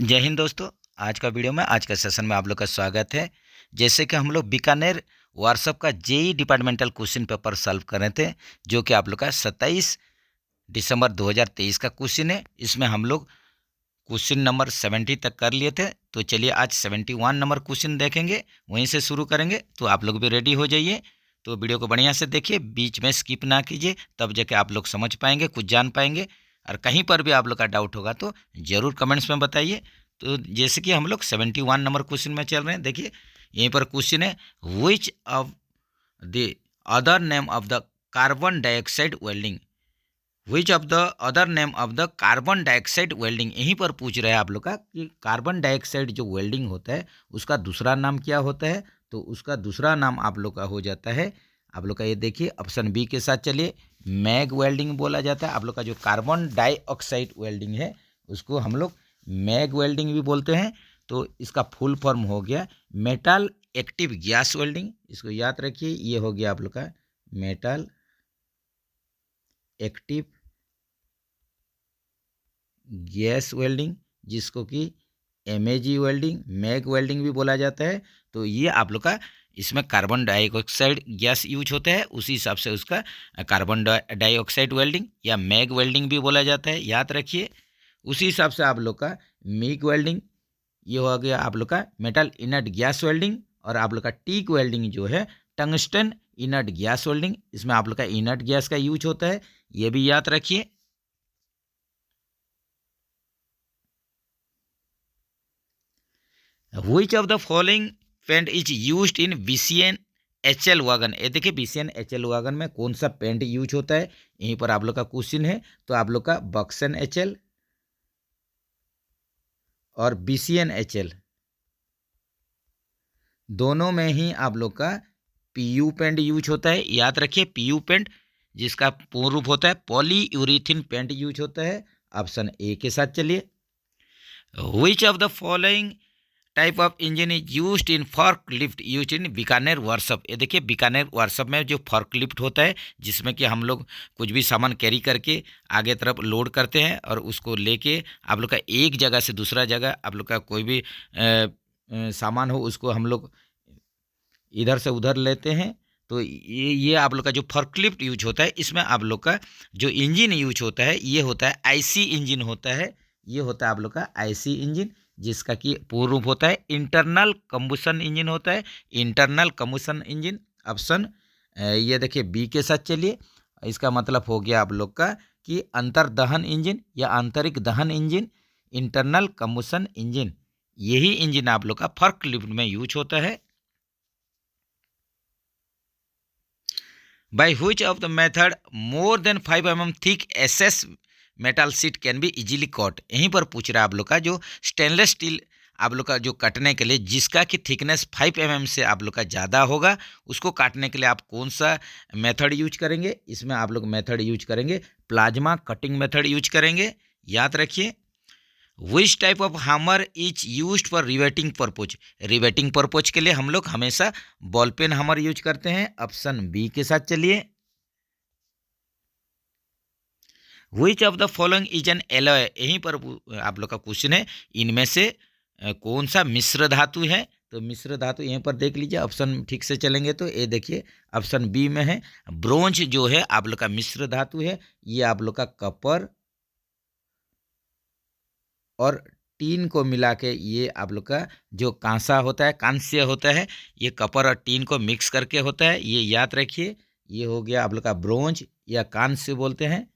जय हिंद दोस्तों। आज का वीडियो में आज का सेशन में आप लोग का स्वागत है। जैसे कि हम लोग बीकानेर व्हाट्सएप का JE departmental question paper solve कर रहे थे, जो कि आप लोग का 27 दिसंबर 2023 का क्वेश्चन है। इसमें हम लोग क्वेश्चन नंबर 70 तक कर लिए थे। तो चलिए आज 71 नंबर क्वेश्चन देखेंगे, वहीं से शुरू करेंगे। तो आप लोग भी रेडी हो जाइए। तो वीडियो को बढ़िया से देखिए, बीच में स्किप ना कीजिए, तब जाके आप लोग समझ पाएंगे, कुछ जान पाएंगे। और कहीं पर भी आप लोग का डाउट होगा तो ज़रूर कमेंट्स में बताइए। तो जैसे कि हम लोग 71 नंबर क्वेश्चन में चल रहे हैं, देखिए यहीं पर क्वेश्चन है, which of the other name of the carbon dioxide welding, which of the other name of the carbon dioxide welding. यहीं पर पूछ रहे हैं आप लोग का कि कार्बन डाइऑक्साइड जो वेल्डिंग होता है उसका दूसरा नाम क्या होता है। तो उसका दूसरा नाम आप लोग का हो जाता है, आप लोग का ये देखिए ऑप्शन बी के साथ चलिए, मैग वेल्डिंग बोला जाता है। आप लोग का जो कार्बन डाइऑक्साइड वेल्डिंग है उसको हम लोग मैग वेल्डिंग भी बोलते हैं। तो इसका फुल फॉर्म हो गया मेटल एक्टिव गैस वेल्डिंग। इसको याद रखिए, ये हो गया आप लोग का मेटल एक्टिव गैस वेल्डिंग, जिसको कि एमएजी वेल्डिंग, मैग वेल्डिंग भी बोला जाता है। तो ये आप लोग का इसमें कार्बन डाइऑक्साइड गैस यूज होता है, उसी हिसाब से उसका कार्बन डाइऑक्साइड वेल्डिंग या मैग वेल्डिंग भी बोला जाता है, याद रखिए। उसी हिसाब से आप लोग का मिग वेल्डिंग, ये हो गया आप लोग का मेटल इनर्ट गैस वेल्डिंग। और आप लोग का टीक वेल्डिंग जो है टंगस्टन इनर्ट गैस वेल्डिंग, इसमें आप लोग का इनर्ट गैस का यूज होता है, ये भी याद रखिए। Which of the following paint is used in BCN HL wagon. ये देखिए BCN HL वागन में कौन सा पेंट यूज होता है, यहीं पर आप लोग का क्वेश्चन है। तो आप लोग का बक्सन HL और BCN HL दोनों में ही आप लोग का PU पेंट यूज होता है, याद रखिए। PU पेंट जिसका पूर्ण रूप होता है पॉलीयूरेथीन पेंट यूज होता है। ऑप्शन ए के साथ चलिए। Which of the following type of engine is used in fork lift use in Bikaner workshop. ये देखिए बीकानेर वर्कशॉप में जो फॉर्क लिफ्ट होता है, जिसमें कि हम लोग कुछ भी सामान कैरी करके आगे तरफ लोड करते हैं और उसको लेके आप लोग का एक जगह से दूसरा जगह आप लोग का कोई भी सामान हो उसको हम लोग इधर से उधर लेते हैं। तो ये आप लोग का जो फॉर्कलिफ्ट यूज होता है, इसमें आप लोग का जो इंजन यूज होता है ये होता है आईसी इंजन होता है। ये होता है आप लोग का आईसी इंजन, जिसका कि पूर्ण रूप होता है इंटरनल कंबशन इंजन होता है, इंटरनल कंबशन इंजन। ऑप्शन ये देखिए बी के साथ चलिए। इसका मतलब हो गया आप लोग का कि अंतर्दहन इंजन या आंतरिक दहन इंजन, इंटरनल कंबशन इंजन, यही इंजन आप लोग का फॉर्कलिफ्ट में यूज होता है। By which of the method more than 5 mm thick SS metal sheet can be easily cut. यहीं पर पूछ रहा है आप लोग का जो स्टेनलेस स्टील आप लोग का जो काटने के लिए जिसका कि थिकनेस 5 mm से आप लोग का ज़्यादा होगा, उसको काटने के लिए आप कौन सा मेथड यूज करेंगे। इसमें आप लोग मेथड यूज करेंगे प्लाज्मा कटिंग मेथड यूज करेंगे, याद रखिए। Which type of hammer is used for riveting purpose. Riveting purpose के लिए हम लोग हमेशा बॉल पेन हैमर यूज करते हैं। ऑप्शन बी के साथ चलिए। Which of the following is an alloy. यहीं पर आप लोग का क्वेश्चन है, इनमें से कौन सा मिश्र धातु है। तो मिश्र धातु यहीं पर देख लीजिए, ऑप्शन ठीक से चलेंगे तो ये देखिए ऑप्शन बी में है ब्रोंज, जो है आप लोग का मिश्र धातु है। ये आप लोग का कपर और टीन को मिला के ये आप लोग का जो कांसा होता है, कांस्य होता है, ये कपर और टीन को मिक्स करके होता है, ये याद रखिए। ये हो गया आप लोग का ब्रोंज या कांस्य बोलते हैं।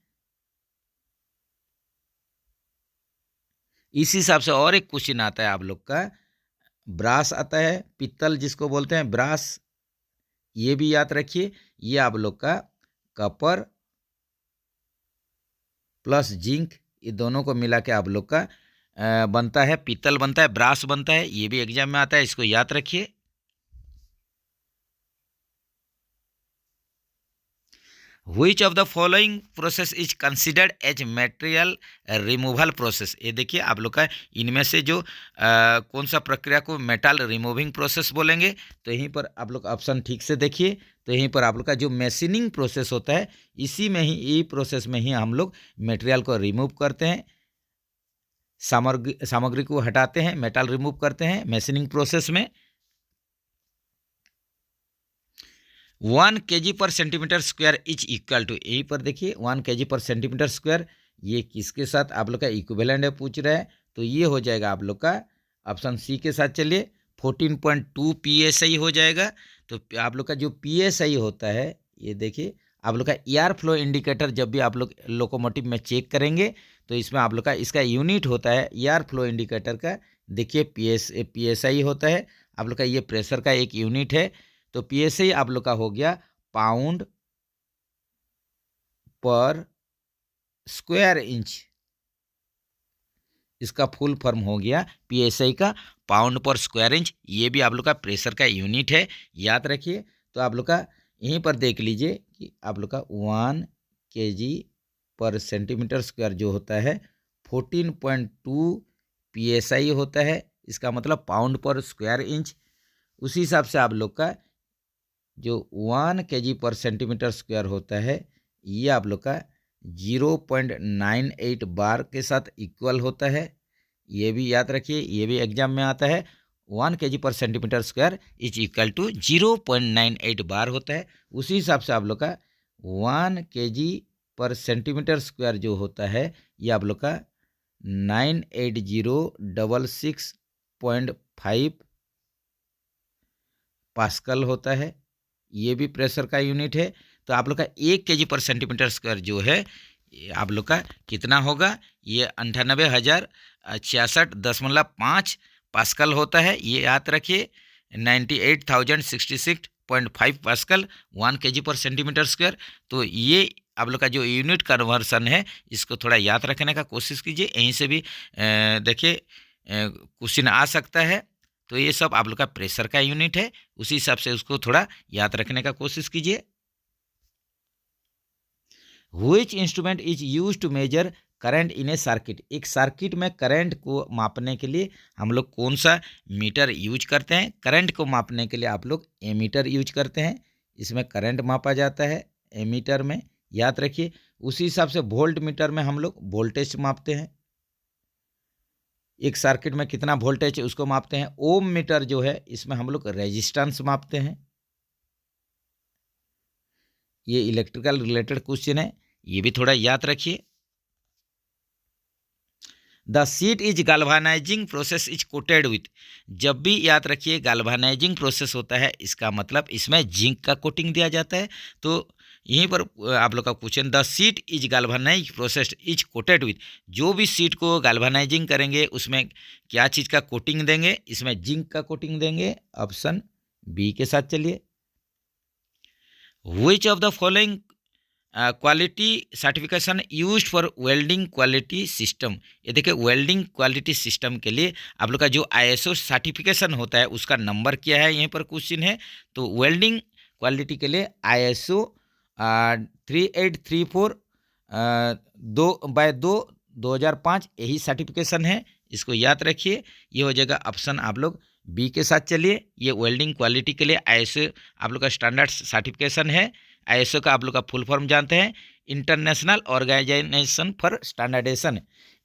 इसी हिसाब से और एक क्वेश्चन आता है आप लोग का ब्रास आता है, पित्तल जिसको बोलते हैं ब्रास, ये भी याद रखिए। ये आप लोग का कपर प्लस जिंक, ये दोनों को मिला के आप लोग का बनता है पित्तल, बनता है ब्रास बनता है। ये भी एग्जाम में आता है, इसको याद रखिए। Which of the following process is considered as material removal process। ये देखिए आप लोग का इनमें से जो कौन सा प्रक्रिया को मेटल रिमूविंग प्रोसेस बोलेंगे। तो यहीं पर आप लोग ऑप्शन ठीक से देखिए। तो यहीं पर आप लोग का जो मशीनिंग प्रोसेस होता है, इसी में ही, ये प्रोसेस में ही हम लोग मटेरियल को रिमूव करते हैं। सामग्री को हटाते हैं, मेटल रिमूव करते हैं मशीनिंग प्रोसेस में। 1 kg per centimetre square is equal to, यहीं पर देखिए 1 kg पर सेंटीमीटर स्क्वायर, ये किसके साथ आप लोग का इक्विवेलेंट है पूछ रहा है, तो ये हो जाएगा आप लोग का ऑप्शन सी के साथ। चलिए 14.2 psi हो जाएगा। तो आप लोग का जो psi होता है, ये देखिए आप लोग का एयर फ्लो इंडिकेटर, जब भी आप लोग लोकोमोटिव में चेक करेंगे तो इसमें आप लोग का इसका यूनिट होता है एयर फ्लो इंडिकेटर का, देखिए psi होता है आप लोग का, ये प्रेशर का एक यूनिट है। तो psi आप लोग का हो गया पाउंड पर स्क्वायर इंच, इसका फुल फॉर्म हो गया psi का पाउंड पर स्क्वायर इंच। ये भी आप लोग का प्रेशर का यूनिट है, याद रखिए। तो आप लोग का यहीं पर देख लीजिए कि आप लोग का 1 kg पर सेंटीमीटर स्क्वायर जो होता है 14.2 psi होता है, इसका मतलब पाउंड पर स्क्वायर इंच। उसी हिसाब से आप लोग का जो 1 kg पर सेंटीमीटर स्क्वायर होता है, ये आप लोग का 0.98 बार के साथ इक्वल होता है। ये भी याद रखिए, ये भी एग्जाम में आता है। 1 kg per centimetre square is equal to 0.98 bar होता है। उसी हिसाब से आप लोग का 1 kg पर सेंटीमीटर स्क्वायर जो होता है, ये आप लोग का 98066.5 पास्कल होता है। ये भी प्रेशर का यूनिट है। तो आप लोग का 1 kg पर सेंटीमीटर स्क्वायर जो है, आप लोग का कितना होगा, ये 98,066.5 पास्कल होता है। ये याद रखिए 98,066.5 pascal 1 kg per centimetre square. तो ये आप लोग का जो यूनिट कन्वर्सन है, इसको थोड़ा याद रखने का कोशिश कीजिए, यहीं से भी देखिए क्वेश्चन आ सकता है। तो ये सब आप लोग का प्रेशर का यूनिट है, उसी हिसाब से उसको थोड़ा याद रखने का कोशिश कीजिए। Which instrument is use to measure current in a circuit, एक सर्किट में करंट को मापने के लिए हम लोग कौन सा मीटर यूज करते हैं? करंट को मापने के लिए आप लोग एमीटर यूज करते हैं, इसमें करंट मापा जाता है एमीटर में, याद रखिए। उसी हिसाब से वोल्ट मीटर में हम लोग वोल्टेज मापते हैं, एक सर्किट में कितना वोल्टेज है उसको मापते हैं। ओम मीटर जो है, इसमें हम लोग रेजिस्टेंस मापते हैं। ये इलेक्ट्रिकल रिलेटेड क्वेश्चन है, ये भी थोड़ा याद रखिए। The seat is galvanizing process is coated with, जब भी याद रखिए गाल्वानाइजिंग प्रोसेस होता है, इसका मतलब इसमें जिंक का कोटिंग दिया जाता है। तो यहीं पर आप लोग का question, the seat is galvanize process is coated with, जो भी सीट को गाल्वानाइजिंग करेंगे उसमें क्या चीज़ का कोटिंग देंगे? इसमें जिंक का कोटिंग देंगे, ऑप्शन बी के साथ चलिए। Which of the following quality certification used for welding quality system, ये देखिए वेल्डिंग क्वालिटी सिस्टम के लिए आप लोग का जो ISO सर्टिफिकेशन होता है उसका नंबर क्या है, यहीं पर क्वेश्चन है। तो वेल्डिंग क्वालिटी के लिए ISO 3834 2/2/2005 यही सर्टिफिकेशन है, इसको याद रखिए। ये हो जाएगा ऑप्शन आप लोग बी के साथ चलिए। ये वेल्डिंग क्वालिटी के लिए ISO आप लोग का स्टैंडर्ड सर्टिफिकेशन है। ISO का आप लोग का फुल फॉर्म जानते हैं, international organization for standardization,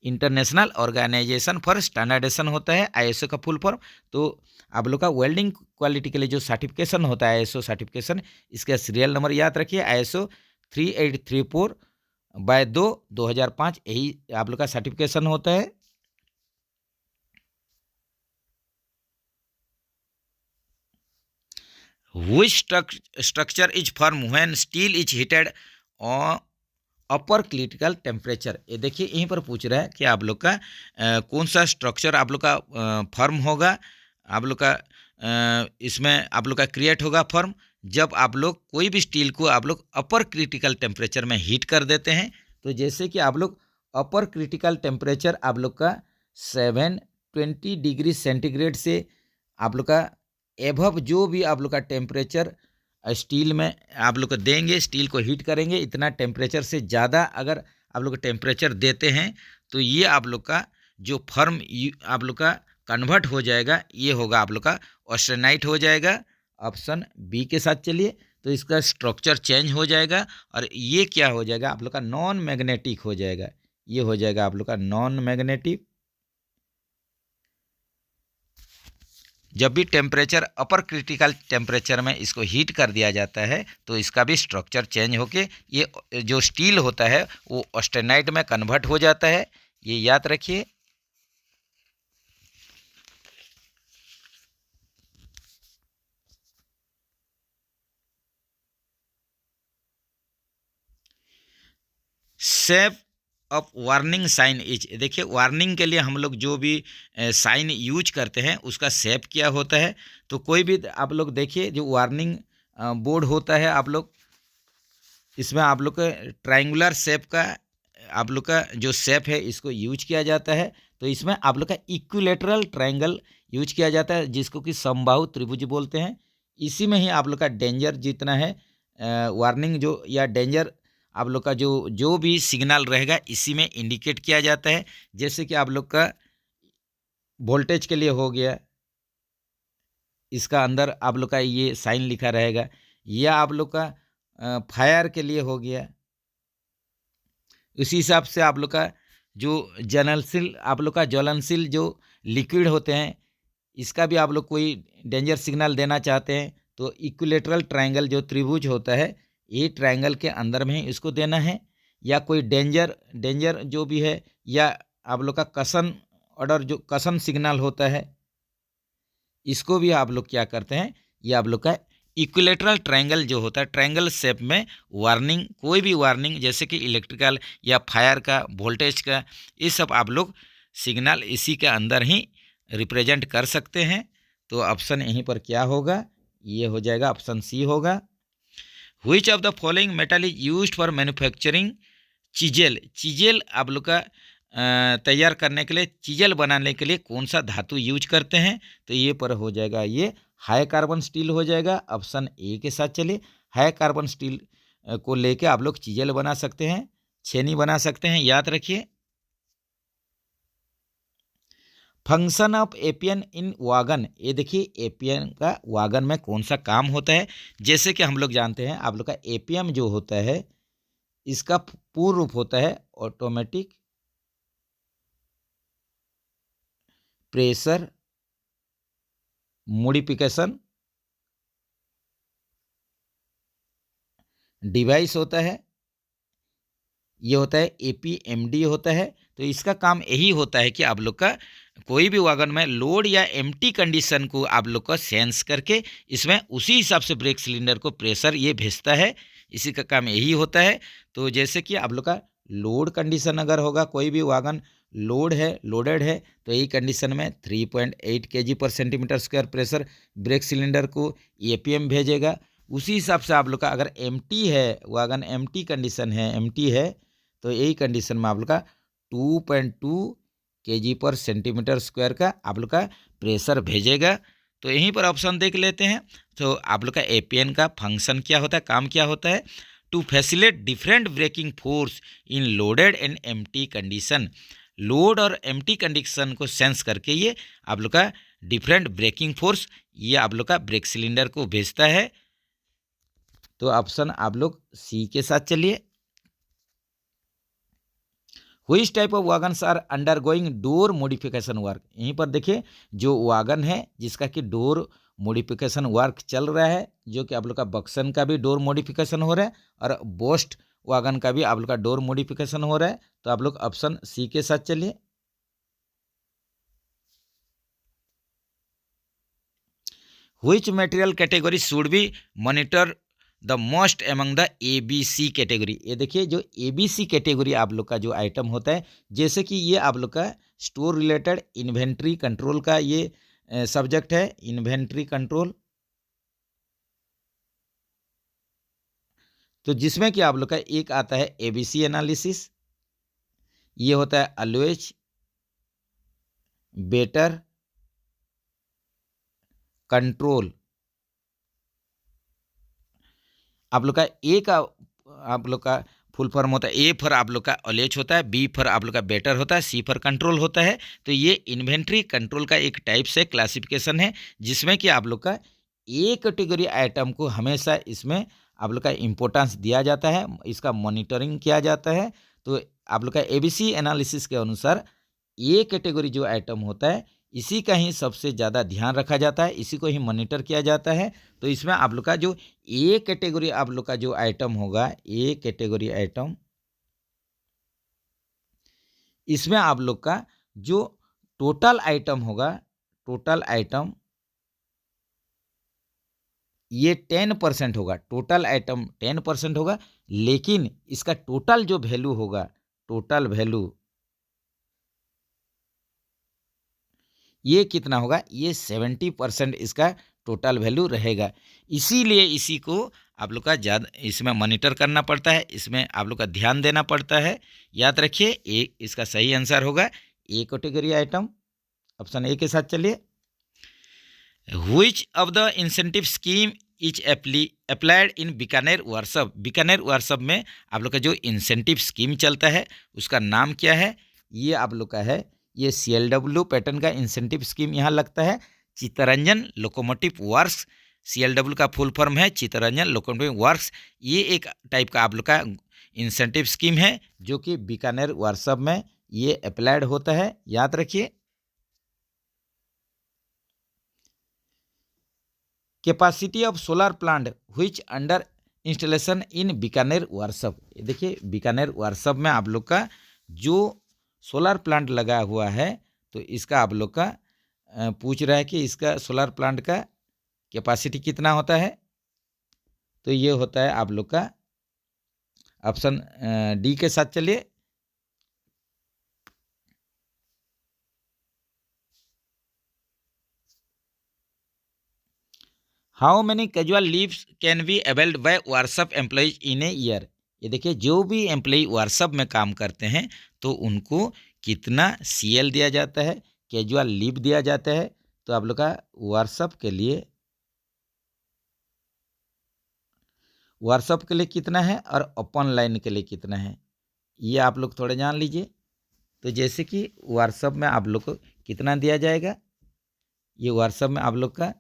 international organization for standardization होता है ISO का फुल फॉर्म। तो आप लोग का वेल्डिंग क्वालिटी के लिए जो सर्टिफिकेशन होता है ISO सर्टिफिकेशन, इसका सीरियल नंबर याद रखिए ISO 3834/2/2005 यही आप लोग का सर्टिफिकेशन होता है। Which structure is formed when steel is heated on upper critical temperature, ये देखिए यहीं पर पूछ रहा है कि आप लोग का कौन सा स्ट्रक्चर आप लोग का फॉर्म होगा, आप लोग का इसमें आप लोग का क्रिएट होगा फॉर्म, जब आप लोग कोई भी स्टील को आप लोग अपर क्रिटिकल टेम्परेचर में हीट कर देते हैं। तो जैसे कि आप लोग अपर क्रिटिकल टेम्परेचर आप लोग का 720 डिग्री सेंटीग्रेड से आप लोग का एभव जो भी आप लोग का टेम्परेचर स्टील में आप लोग को देंगे, स्टील को हीट करेंगे, इतना टेम्परेचर से ज़्यादा अगर आप लोग टेम्परेचर देते हैं तो ये आप लोग का जो फॉर्म आप लोग का कन्वर्ट हो जाएगा, ये होगा आप लोग का ऑस्टेनाइट हो जाएगा, ऑप्शन बी के साथ चलिए। तो इसका स्ट्रक्चर चेंज हो जाएगा और ये क्या हो जाएगा आप लोग का नॉन मैग्नेटिक हो जाएगा, ये हो जाएगा आप लोग का नॉन मैग्नेटिक। जब भी टेम्परेचर अपर क्रिटिकल टेम्परेचर में इसको हीट कर दिया जाता है तो इसका भी स्ट्रक्चर चेंज होके ये जो स्टील होता है वो ऑस्टेनाइट में कन्वर्ट हो जाता है, ये याद रखिए। Shape of warning sign is, देखिए वार्निंग के लिए हम लोग जो भी साइन यूज करते हैं उसका शेप क्या होता है। तो कोई भी आप लोग देखिए जो वार्निंग बोर्ड होता है, आप लोग इसमें आप लोग का ट्रायंगुलर शेप का आप लोग का जो शेप है इसको यूज किया जाता है। तो इसमें आप लोग का इक्विलेटरल ट्रायंगल यूज किया जाता है जिसको कि समबाहु त्रिभुज बोलते हैं। इसी में ही आप लोग का डेंजर जितना है वार्निंग जो या डेंजर आप लोग का जो जो भी सिग्नल रहेगा इसी में इंडिकेट किया जाता है। जैसे कि आप लोग का वोल्टेज के लिए हो गया, इसका अंदर आप लोग का ये साइन लिखा रहेगा, या आप लोग का फायर के लिए हो गया। उसी हिसाब से आप लोग का जो ज्वलनशील आप लोग का ज्वलनशील जो लिक्विड होते हैं इसका भी आप लोग कोई डेंजर सिग्नल देना चाहते हैं तो इक्विलेटरल ट्रायंगल जो त्रिभुज होता है ये ट्रायंगल के अंदर में ही इसको देना है। या कोई डेंजर डेंजर जो भी है, या आप लोग का कसन ऑर्डर जो कसन सिग्नल होता है इसको भी आप लोग क्या करते हैं, ये आप लोग का इक्विलेटरल ट्रायंगल जो होता है ट्रायंगल शेप में वार्निंग, कोई भी वार्निंग जैसे कि इलेक्ट्रिकल या फायर का वोल्टेज का, ये सब आप लोग सिग्नल इसी के अंदर ही रिप्रेजेंट कर सकते हैं। तो ऑप्शन यहीं पर क्या होगा, ये हो जाएगा ऑप्शन सी होगा। Which of the following metal is used for manufacturing chisel, chisel आप लोग का तैयार करने के लिए, चीजेल बनाने के लिए कौन सा धातु यूज करते हैं। तो ये पर हो जाएगा ये हाई कार्बन स्टील हो जाएगा, ऑप्शन ए के साथ चलिए। हाई कार्बन स्टील को लेके आप लोग चीजेल बना सकते हैं, छेनी बना सकते हैं, याद रखिए। Function of APN in wagon, ये देखिए एपीएन का वागन में कौन सा काम होता है। जैसे कि हम लोग जानते हैं आप लोग का एपीएम जो होता है इसका पूर्ण रूप होता है ऑटोमेटिक प्रेशर मॉडिफिकेशन डिवाइस होता है, ये होता है एपीएमडी होता है। तो इसका काम यही होता है कि आप लोग का कोई भी वागन में लोड या एम्प्टी कंडीशन को आप लोग का सेंस करके इसमें उसी हिसाब से ब्रेक सिलेंडर को प्रेशर ये भेजता है, इसी का काम यही होता है। तो जैसे कि आप लोग का लोड कंडीशन अगर होगा, कोई भी वागन लोड है लोडेड है तो यही कंडीशन में 3.8 kg per centimetre square pressure brake cylinder को एपीएम भेजेगा। उसी हिसाब से आप लोग का अगर एम्प्टी है वागन, एम्प्टी कंडीशन है, एम्प्टी है तो यही कंडीशन में आप लोग का 2.2 kg पर सेंटीमीटर स्क्वायर का आप लोग का प्रेशर भेजेगा। तो यहीं पर ऑप्शन देख लेते हैं। तो आप लोग का एपीएन का फंक्शन क्या होता है, काम क्या होता है, to facilitate different braking force in loaded and empty condition. Load और एम्प्टी कंडीशन को सेंस करके ये आप लोग का डिफरेंट ब्रेकिंग फोर्स ये आप लोग का ब्रेक सिलेंडर को भेजता है। तो ऑप्शन आप लोग सी के साथ चलिए। Which type of wagons are undergoing door modification work, यहीं पर देखिए जो वागन है जिसका कि डोर मॉडिफिकेशन वर्क चल रहा है, जो कि आप लोग का बक्सन का भी डोर मॉडिफिकेशन हो रहा है और बोस्ट वागन का भी आप लोग का डोर मॉडिफिकेशन हो रहा है। तो आप लोग ऑप्शन सी के साथ चलिए। Which material category should be monitor the most among the ABC category, ये देखिए जो ABC कैटेगरी आप लोग का जो आइटम होता है, जैसे कि ये आप लोग का स्टोर रिलेटेड इन्वेंट्री कंट्रोल का ये सब्जेक्ट है, इन्वेंट्री कंट्रोल। तो जिसमें कि आप लोग का एक आता है ABC एनालिसिस, ये होता है ऑलवेज बेटर कंट्रोल। आप लोग का ए का आप लोग का फुल फॉर्म होता है, ए फॉर आप लोग का ऑलवेज होता है, बी फॉर आप लोग का बेटर होता है, सी फॉर कंट्रोल होता है। तो ये इन्वेंट्री कंट्रोल का एक टाइप से क्लासिफिकेशन है जिसमें कि आप लोग का ए कैटेगरी आइटम को हमेशा इसमें आप लोग का इम्पोर्टेंस दिया जाता है, इसका मॉनिटरिंग किया जाता है। तो आप लोग का ABC एनालिसिस के अनुसार ए कैटेगरी जो आइटम होता है इसी का ही सबसे ज़्यादा ध्यान रखा जाता है, इसी को ही मॉनिटर किया जाता है। तो इसमें आप लोग का जो ए कैटेगरी आप लोग का जो आइटम होगा, ए कैटेगरी आइटम, इसमें आप लोग का जो टोटल आइटम होगा, टोटल आइटम ये 10% होगा, टोटल आइटम 10% होगा, लेकिन इसका टोटल जो वैल्यू होगा, टोटल वैल्यू ये कितना होगा, ये 70% इसका टोटल वैल्यू रहेगा। इसीलिए इसी को आप लोग का ज़्यादा इसमें मॉनिटर करना पड़ता है, इसमें आप लोग का ध्यान देना पड़ता है। याद रखिए, ए इसका सही आंसर होगा A category item, option A के साथ चलिए। Which of the incentive scheme is applied in Bikaner workshop, Bikaner workshop में आप लोग का जो इंसेंटिव स्कीम चलता है उसका नाम क्या है, ये आप लोग का है, ये CLW पैटर्न का इंसेंटिव स्कीम यहाँ लगता है। चित्तरंजन लोकोमोटिव वर्क्स, CLW का फुल फॉर्म है चित्तरंजन लोकोमोटिव वर्क्स। ये एक टाइप का आप लोग का इंसेंटिव स्कीम है जो कि बीकानेर वर्कशॉप में ये अप्लाइड होता है, याद रखिए। Capacity of solar plant which under installation in Bikaner workshop, देखिए बीकानेर वर्कशॉप में आप लोग का जो सोलर प्लांट लगा हुआ है, तो इसका आप लोग का पूछ रहा है कि इसका सोलर प्लांट का कैपेसिटी कितना होता है। तो ये होता है आप लोग का ऑप्शन डी के साथ चलिए। How many casual leaves can be availed bye workshop employees in a year, ये देखिए जो भी एम्प्लॉई वर्कशॉप में काम करते हैं तो उनको कितना CL दिया जाता है, कैजुअल लीव दिया जाता है। तो आप लोग का वर्कशॉप के लिए, वर्कशॉप के लिए कितना है और ओपन लाइन के लिए कितना है, ये आप लोग थोड़ा जान लीजिए। तो जैसे कि वर्कशॉप में आप लोग को कितना दिया जाएगा, ये वर्कशॉप में आप लोग का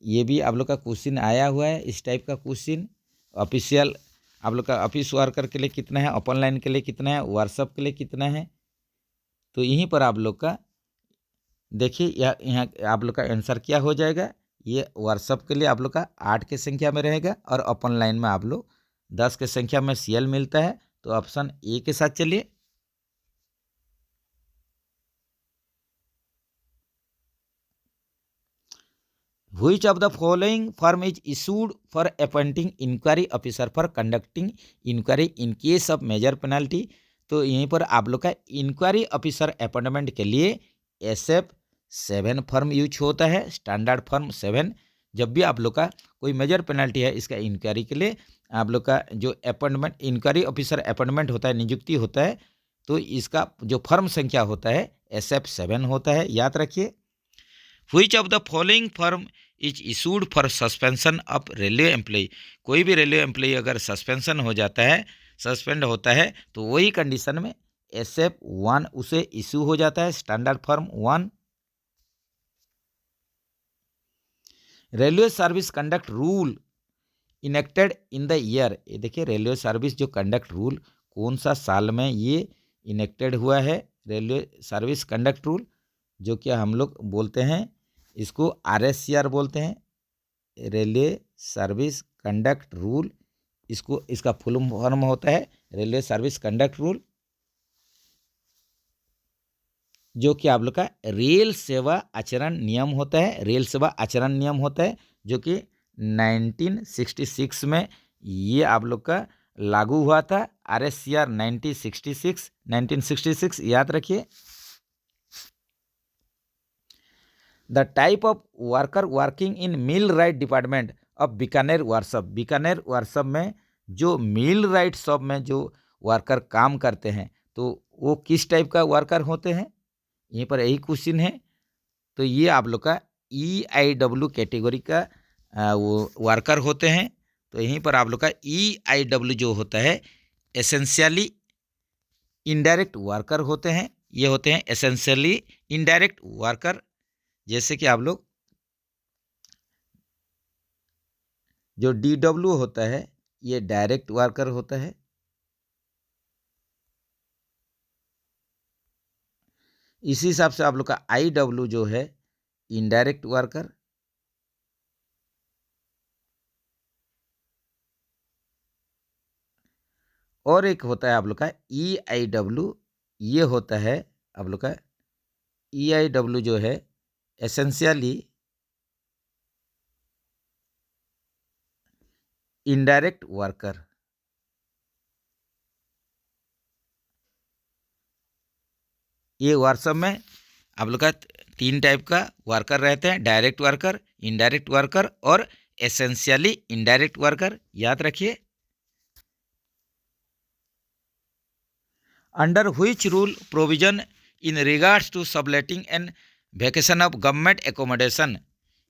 ये भी आप लोग का क्वेश्चन आया हुआ है, इस टाइप का क्वेश्चन। ऑफिशियल आप लोग का ऑफिस वर्कर के लिए कितना है, ओपन लाइन के लिए कितना है, वर्कशॉप के लिए कितना है। तो यहीं पर आप लोग का देखिए यहाँ आप लोग का आंसर क्या हो जाएगा। ये वर्कशॉप के लिए आप लोग का 8 के संख्या में रहेगा और ओपन लाइन में आप लोग 10 के संख्या में CL मिलता है। तो ऑप्शन ए के साथ चलिए। Which of the following firm is issued for appointing inquiry officer for conducting inquiry in case of major penalty, तो यहीं पर आप लोग का इंक्वायरी ऑफिसर अपॉइंटमेंट के लिए SF7 फर्म यूज होता है, स्टैंडर्ड फर्म 7। जब भी आप लोग का कोई मेजर पेनल्टी है इसका इंक्वायरी के लिए आप लोग का जो अपॉइंटमेंट इंक्वायरी ऑफिसर अपॉइंटमेंट होता है, नियुक्ति होता है, तो इसका जो फर्म संख्या होता है SF7 होता है, याद रखिए। Which of the following firm is issued for suspension of railway employ, कोई भी रेलवे एम्प्लॉय अगर सस्पेंशन हो जाता है, सस्पेंड होता है, तो वही कंडीशन में SF1 उसे इशू हो जाता है, standard form 1। Railway service conduct rule enacted in the year, ये देखिए रेलवे सर्विस जो कंडक्ट रूल कौन सा साल में ये इनेक्टेड हुआ है, रेलवे सर्विस कंडक्ट रूल, जो कि हम लोग बोलते हैं इसको RSCR बोलते हैं, रेलवे सर्विस कंडक्ट रूल। इसको इसका फुल फॉर्म होता है रेलवे सर्विस कंडक्ट रूल, जो कि आप लोग का रेल सेवा आचरण नियम होता है, रेल सेवा आचरण नियम होता है, जो कि 1966 में ये आप लोग का लागू हुआ था। RSCR 1966 याद रखिए। The type of worker working in mill right department of Bikaner workshop, Bikaner workshop में जो मिल राइट शॉप में जो वर्कर काम करते हैं तो वो किस टाइप का वर्कर होते हैं, यहीं पर यही क्वेश्चन है। तो ये आप लोग का EIW कैटेगरी का वो वर्कर होते हैं। तो यहीं पर आप लोग का EIW जो होता है एसेंशियली इनडायरेक्ट वर्कर होते हैं, ये होते हैं एसेंशियली इनडायरेक्ट वर्कर। जैसे कि आप लोग जो DW होता है ये डायरेक्ट वर्कर होता है, इसी हिसाब से आप लोग का IW जो है इनडायरेक्ट वर्कर, और एक होता है आप लोग का EIW, ये होता है आप लोग का EIW जो है एसेंशियली इनडायरेक्ट वर्कर। ये व्हाट्सएप में आप लोग का 3 टाइप का वर्कर रहते हैं, डायरेक्ट वर्कर, इनडायरेक्ट वर्कर और एसेंशियली इनडायरेक्ट वर्कर, याद रखिए। Under which rule provision in regards to subletting and vacation of government accommodation,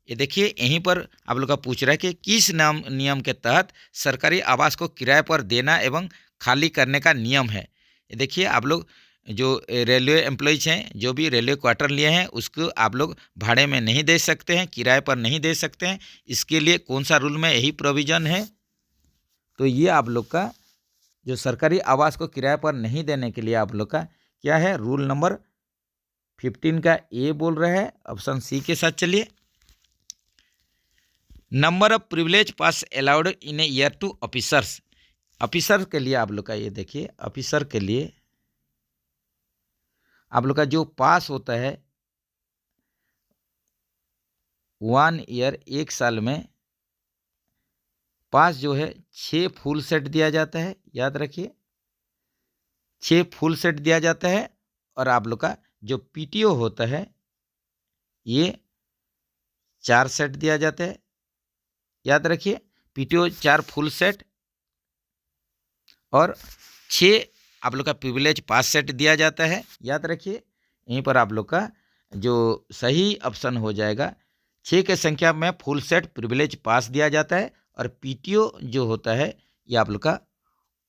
ये देखिए यहीं पर आप लोग का पूछ रहा है कि किस नियम के तहत सरकारी आवास को किराए पर देना एवं खाली करने का नियम है। ये देखिए आप लोग जो रेलवे एम्प्लॉयज़ हैं, जो भी रेलवे क्वार्टर लिए हैं, उसको आप लोग भाड़े में नहीं दे सकते हैं, किराए पर नहीं दे सकते हैं। इसके लिए कौन सा रूल में यही प्रोविज़न है? तो ये आप लोग का जो सरकारी आवास को किराए पर नहीं देने के लिए आप लोग का क्या है, रूल नंबर 15 का ए बोल रहा है। ऑप्शन सी के साथ चलिए। Number of privilege pass allowed in a year to officers, officer के लिए आप लोग का ये देखिए, ऑफिसर के लिए आप लोग का जो पास होता है 1 ईयर, 1 साल में पास जो है 6 फुल सेट दिया जाता है, याद रखिए 6 फुल सेट दिया जाता है। और आप लोग का जो PTO होता है ये 4 सेट दिया जाता है, याद रखिए PTO 4 फुल सेट और 6 आप लोग का प्रिविलेज पास सेट दिया जाता है, याद रखिए। यहीं पर आप लोग का जो सही ऑप्शन हो जाएगा 6 के संख्या में फुल सेट प्रिविलेज पास दिया जाता है और PTO जो होता है ये आप लोग का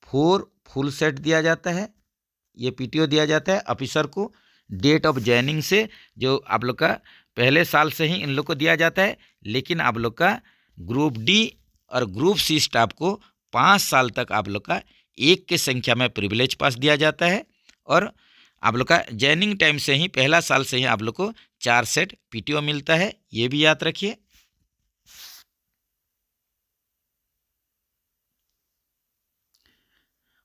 4 फुल सेट दिया जाता है, ये PTO दिया जाता है ऑफिसर को डेट ऑफ ज्वाइनिंग से, जो आप लोग का पहले साल से ही इन लोग को दिया जाता है। लेकिन आप लोग का ग्रुप D और ग्रुप C स्टाफ को 5 साल तक आप लोग का 1 के संख्या में प्रिविलेज पास दिया जाता है और आप लोग का ज्वाइनिंग टाइम से ही पहला साल से ही आप लोग को 4 सेट PTO मिलता है, ये भी याद रखिए।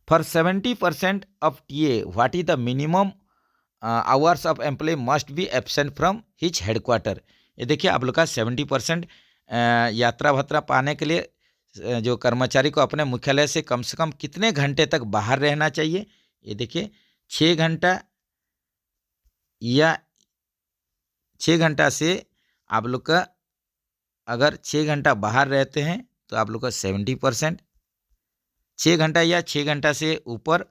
For 70% of TA what is the minimum hours of employ must be absent from his headquarter, ये देखिए आप लोग का 70% यात्रा भत्ता पाने के लिए जो कर्मचारी को अपने मुख्यालय से कम कितने घंटे तक बाहर रहना चाहिए। ये देखिए 6 घंटा या 6 घंटा से आप लोग का अगर 6 घंटा बाहर रहते हैं तो आप लोग का 70%, 6 घंटा या 6 घंटा से ऊपर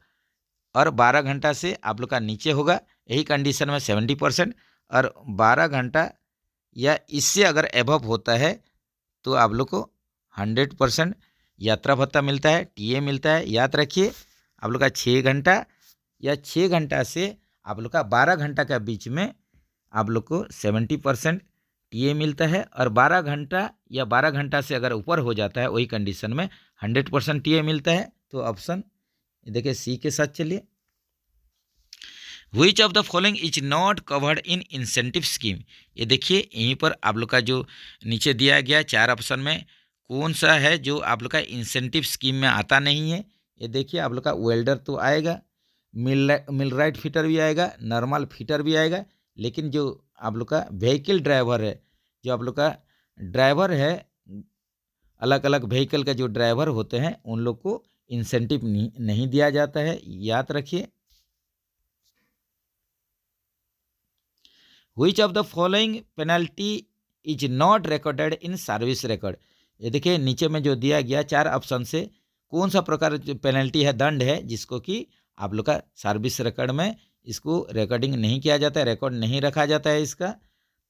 और 12 घंटा से आप लोग का नीचे होगा, यही कंडीशन में 70%। और 12 घंटा या इससे अगर एबव होता है तो आप लोग को 100% यात्रा भत्ता मिलता है, TA मिलता है, याद रखिए। आप लोग का 6 घंटा या 6 घंटा से आप लोग का 12 घंटा के बीच में आप लोग को 70% TA मिलता है और 12 घंटा या 12 घंटा से अगर ऊपर हो जाता है वही कंडीशन में 100% TA मिलता है। तो ऑप्शन देखिए C के साथ चलिए। Which of the following is not covered in incentive scheme, ये देखिए यहीं पर आप लोग का जो नीचे दिया गया 4 ऑप्शन में कौन सा है जो आप लोग का इंसेंटिव स्कीम में आता नहीं है। ये देखिए आप लोग का वेल्डर तो आएगा, मिलराइट फिटर भी आएगा, नॉर्मल फिटर भी आएगा, लेकिन जो आप लोग का व्हीकल ड्राइवर है, जो आप लोग का ड्राइवर है, अलग अलग व्हीकल का जो ड्राइवर होते हैं उन लोग को इंसेंटिव नहीं दिया जाता है, याद रखिए। Which of the following penalty is not recorded in service record, ये देखिए नीचे में जो दिया गया 4 ऑप्शन से कौन सा प्रकार पेनल्टी है, दंड है, जिसको कि आप लोग का सर्विस रिकॉर्ड में इसको रिकॉर्डिंग नहीं किया जाता है, रिकॉर्ड नहीं रखा जाता है इसका।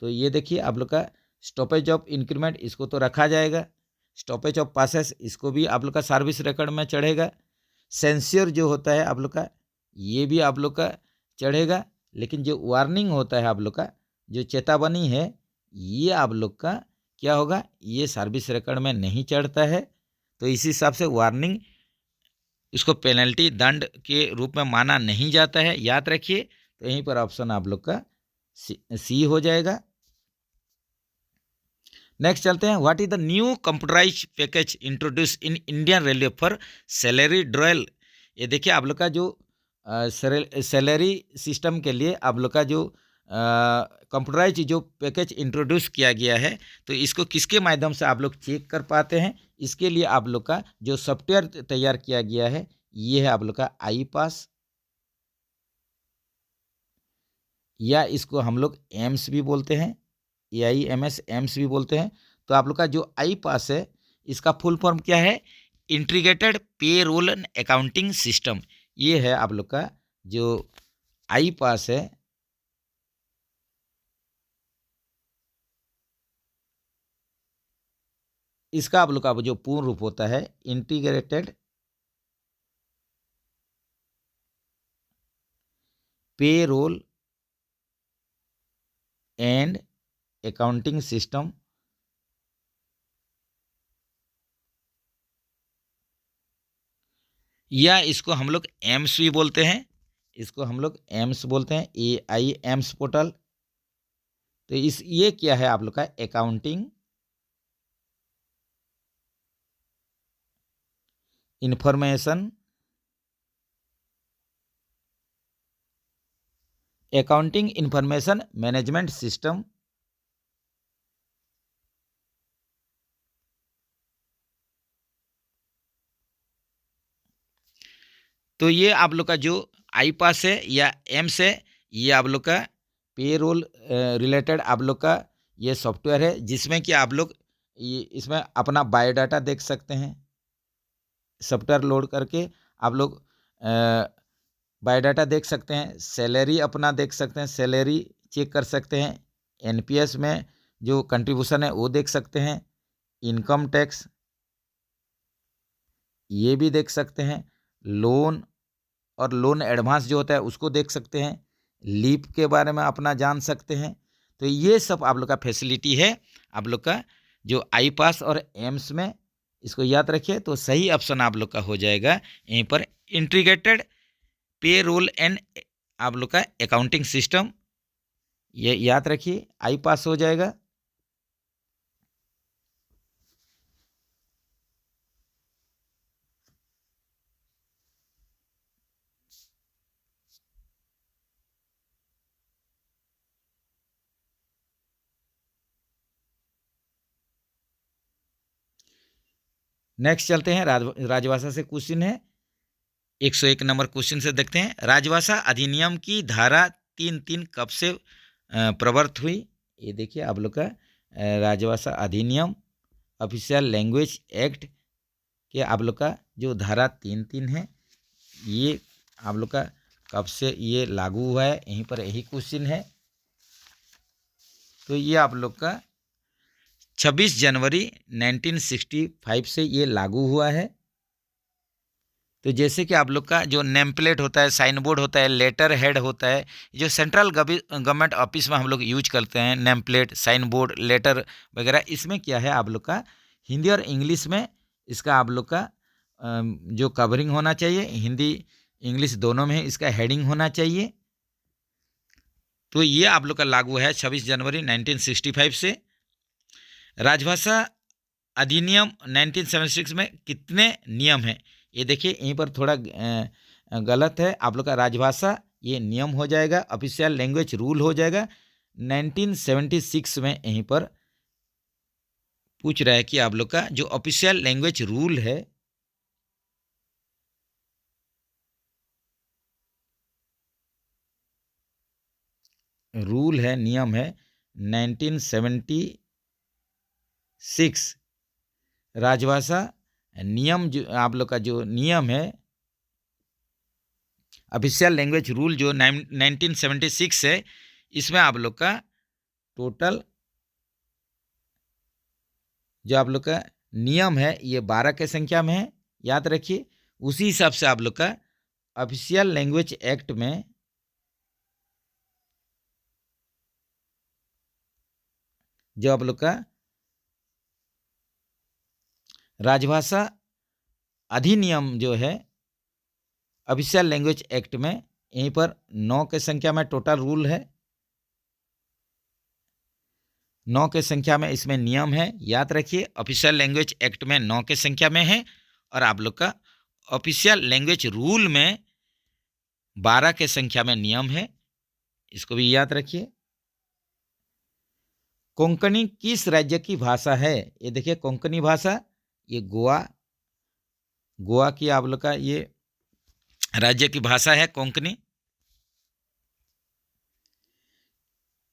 तो ये देखिए आप लोग का स्टॉपेज ऑफ इंक्रीमेंट इसको तो रखा जाएगा, स्टॉपेज ऑफ पासेस इसको भी आप लोग का सर्विस रिकॉर्ड में चढ़ेगा, सेंस्योर जो होता है आप लोग का ये भी आप लोग का चढ़ेगा, लेकिन जो वार्निंग होता है आप लोग का जो चेतावनी है ये आप लोग का क्या होगा, ये सर्विस रिकॉर्ड में नहीं चढ़ता है। तो इसी हिसाब से वार्निंग इसको पेनल्टी दंड के रूप में माना नहीं जाता है, याद रखिए। तो यहीं पर ऑप्शन आप लोग का सी हो जाएगा। नेक्स्ट चलते हैं, what is the new computerize package introduce in Indian railway for salary drawal. ये देखिए आप लोग का जो सैलरी सिस्टम के लिए आप लोग का जो कंप्यूटराइज जो पैकेज इंट्रोड्यूस किया गया है, तो इसको किसके माध्यम से आप लोग चेक कर पाते हैं, इसके लिए आप लोग का जो सॉफ्टवेयर तैयार किया गया है ये है आप लोग का आई पास, या इसको हम लोग एम्स भी बोलते हैं, AIMS एम्स भी बोलते हैं। तो आप लोग का जो आई पास है इसका फुल फॉर्म क्या है, इंटीग्रेटेड पे रोल एंड अकाउंटिंग सिस्टम। ये है आप लोग का जो आई पास है, इसका आप लोग का जो पूर्ण रूप होता है इंटीग्रेटेड पे रोल एंड अकाउंटिंग सिस्टम। या इसको हम लोग एम्स भी बोलते हैं, इसको हम लोग एम्स बोलते हैं, AIMS पोर्टल। तो ये क्या है आप लोग का accounting information, accounting information management system. तो ये आप लोग का जो आई पास है या एम्स है, ये आप लोग का पे रोल रिलेटेड आप लोग का ये सॉफ्टवेयर है, जिसमें कि आप लोग ये इसमें अपना बायोडाटा देख सकते हैं। सॉफ्टवेयर लोड करके आप लोग बायोडाटा देख सकते हैं, सैलरी अपना देख सकते हैं, सैलरी चेक कर सकते हैं, NPS में जो कंट्रीब्यूशन है वो देख सकते हैं, इनकम टैक्स ये भी देख सकते हैं, लोन और लोन एडवांस जो होता है उसको देख सकते हैं, लीप के बारे में अपना जान सकते हैं। तो ये सब आप लोग का फैसिलिटी है आप लोग का जो आई पास और एम्स में। इसको याद रखिए, तो सही ऑप्शन आप लोग का हो जाएगा यहीं पर इंटीग्रेटेड पे रोल एंड आप लोग का अकाउंटिंग सिस्टम। ये याद रखिए, आई पास हो जाएगा। नेक्स्ट चलते हैं, राजभाषा से क्वेश्चन है, 101 नंबर क्वेश्चन से देखते हैं, राजभाषा अधिनियम की धारा 3(3) कब से प्रवर्त हुई। ये देखिए आप लोग का राजभाषा अधिनियम ऑफिशियल लैंग्वेज एक्ट के आप लोग का जो धारा 3(3) है, ये आप लोग का कब से ये लागू हुआ है, यहीं पर यही क्वेश्चन है। तो ये आप लोग का 26 जनवरी 1965 से ये लागू हुआ है। तो जैसे कि आप लोग का जो नेम प्लेट होता है, साइन बोर्ड होता है, लेटर हेड होता है, जो सेंट्रल गवर्नमेंट ऑफिस में हम लोग यूज करते हैं, name plate, sign board, letter वगैरह, इसमें क्या है आप लोग का हिंदी और इंग्लिश में इसका आप लोग का जो कवरिंग होना चाहिए, हिंदी इंग्लिश दोनों में इसका हेडिंग होना चाहिए। तो ये आप लोग का लागू है 26 जनवरी 1965 से। राजभाषा अधिनियम 1976 में कितने नियम हैं, ये देखिए यहीं पर थोड़ा गलत है आप लोग का, राजभाषा ये नियम हो जाएगा, ऑफिशियल लैंग्वेज रूल हो जाएगा। 1976 में यहीं पर पूछ रहा है कि आप लोग का जो ऑफिशियल लैंग्वेज रूल है, नियम है 1976 राजभाषा नियम, जो आप लोग का जो नियम है ऑफिशियल लैंग्वेज रूल जो 1976 है, इसमें आप लोग का टोटल जो आप लोग का नियम है ये 12 के संख्या में है, याद रखिए। उसी हिसाब से आप लोग का ऑफिशियल लैंग्वेज एक्ट में जो आप लोग का राजभाषा अधिनियम जो है ऑफिशियल लैंग्वेज एक्ट में यहीं पर 9 के संख्या में टोटल रूल है, 9 के संख्या में इसमें नियम है। याद रखिए ऑफिशियल लैंग्वेज एक्ट में 9 के संख्या में है और आप लोग का ऑफिशियल लैंग्वेज रूल में 12 के संख्या में नियम है, इसको भी याद रखिए। कोंकणी किस राज्य की भाषा है? ये देखिए कोंकणी भाषा, ये गोवा की आप लोग का ये राज्य की भाषा है कोंकणी।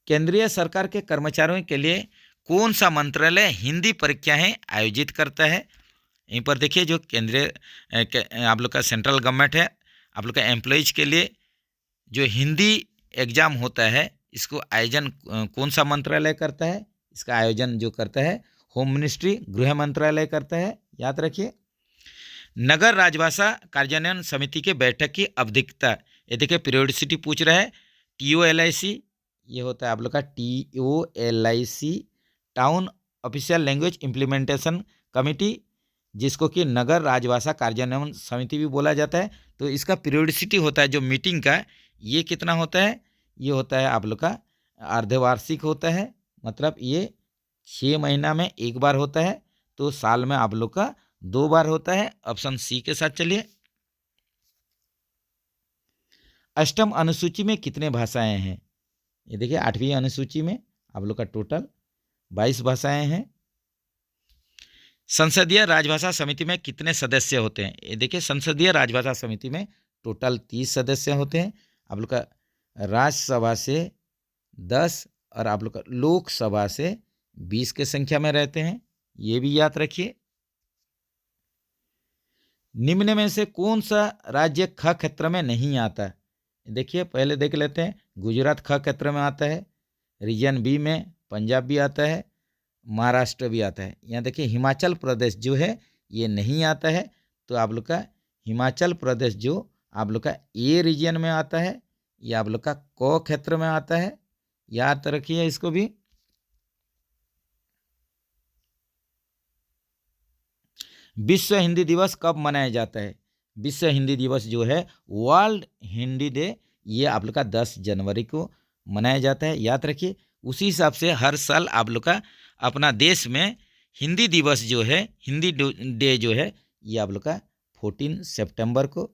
केंद्रीय सरकार के कर्मचारियों के लिए कौन सा मंत्रालय हिंदी परीक्षाएं आयोजित करता है? यहीं पर देखिए जो केंद्रीय आप लोग का सेंट्रल गवर्नमेंट है, आप लोग का एम्प्लॉइज के लिए जो हिंदी एग्जाम होता है, इसको आयोजन कौन सा मंत्रालय करता है? इसका आयोजन जो करता है होम मिनिस्ट्री, गृह मंत्रालय करता है, याद रखिए। नगर राजभाषा कार्यान्वयन समिति के बैठक की अवधिकता, ये देखिए पीरियोडिसिटी पूछ रहा है। TOLIC ये होता है आप लोग का TOLIC, town official language implementation committee, जिसको कि नगर राजभाषा कार्यान्वयन समिति भी बोला जाता है। तो इसका पीरियोडिसिटी होता है जो मीटिंग का, ये कितना होता है? ये होता है आप लोग का अर्धवार्षिक होता है, मतलब ये 6 महीना में एक बार होता है, तो साल में आप लोग का 2 बार होता है। ऑप्शन सी के साथ चलिए। अष्टम अनुसूची में कितने भाषाएं हैं? ये देखिए 8वीं अनुसूची में आप लोग का टोटल 22 भाषाएं हैं। संसदीय राजभाषा समिति में कितने सदस्य होते हैं? ये देखिए संसदीय राजभाषा समिति में टोटल 30 सदस्य होते हैं। आप लोग का राज्यसभा से 10 और आप लोग का लोकसभा से 20 के संख्या में रहते हैं, ये भी याद रखिए। निम्न में से कौन सा राज्य ख क्षेत्र में नहीं आता? देखिए पहले देख लेते हैं। गुजरात ख क्षेत्र में आता है, रीजन बी में पंजाब भी आता है, महाराष्ट्र भी आता है। यहाँ देखिए हिमाचल प्रदेश जो है ये नहीं आता है, तो आप लोग का हिमाचल प्रदेश जो आप लोग का ए रीजन में आता है, ये आप लोग का क क्षेत्र में आता है, याद रखिए इसको भी। विश्व हिंदी दिवस कब मनाया जाता है? विश्व हिंदी दिवस जो है वर्ल्ड हिंदी डे, ये आप लोग का 10 जनवरी को मनाया जाता है, याद रखिए। उसी हिसाब से हर साल आप लोग का अपना देश में हिंदी दिवस जो है, हिंदी डे जो है, ये आप लोग का 14 सितंबर को,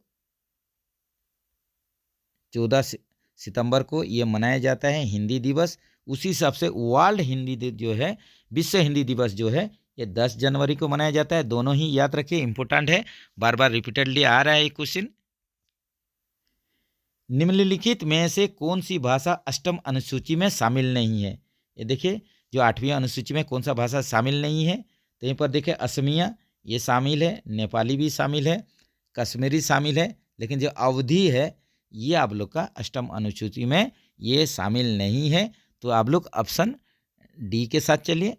14 सितंबर को ये मनाया जाता है हिंदी दिवस। उसी हिसाब से वर्ल्ड हिंदी डे जो है, विश्व हिंदी दिवस जो है, ये 10 जनवरी को मनाया जाता है। दोनों ही याद रखिए, इंपॉर्टेंट है, बार बार रिपीटेडली आ रहा है ये क्वेश्चन। निम्नलिखित में से कौन सी भाषा अष्टम अनुसूची में शामिल नहीं है? ये देखिए जो 8वीं अनुसूची में कौन सा भाषा शामिल नहीं है, तो यहीं पर देखिए असमिया ये शामिल है, नेपाली भी शामिल है, कश्मीरी शामिल है, लेकिन जो अवधी है ये आप लोग का अष्टम अनुसूची में ये शामिल नहीं है। तो आप लोग ऑप्शन डी के साथ चलिए।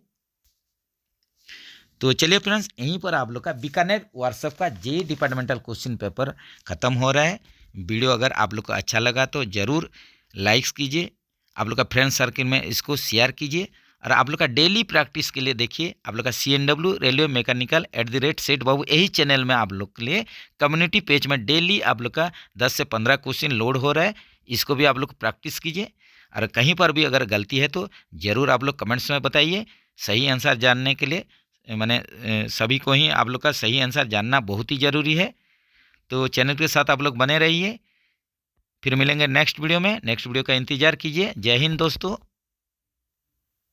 तो चलिए फ्रेंड्स, यहीं पर आप लोग का बीकानेर व्हाट्सएप का जे डिपार्टमेंटल क्वेश्चन पेपर खत्म हो रहा है। वीडियो अगर आप लोग को अच्छा लगा तो ज़रूर लाइक्स कीजिए, आप लोग का फ्रेंड सर्किल में इसको शेयर कीजिए, और आप लोग का डेली प्रैक्टिस के लिए देखिए आप लोग का CNW रेलवे मैकेनिकल @सेठ बाबू, यही चैनल में आप लोग के लिए कम्युनिटी पेज में डेली आप लोग का 10 से 15 क्वेश्चन लोड हो रहा है, इसको भी आप लोग प्रैक्टिस कीजिए। और कहीं पर भी अगर गलती है तो ज़रूर आप लोग कमेंट्स में बताइए। सही आंसर जानने के लिए मैंने सभी को ही आप लोग का सही आंसर जानना बहुत ही ज़रूरी है। तो चैनल के साथ आप लोग बने रहिए। फिर मिलेंगे नेक्स्ट वीडियो में, नेक्स्ट वीडियो का इंतज़ार कीजिए। जय हिंद दोस्तों।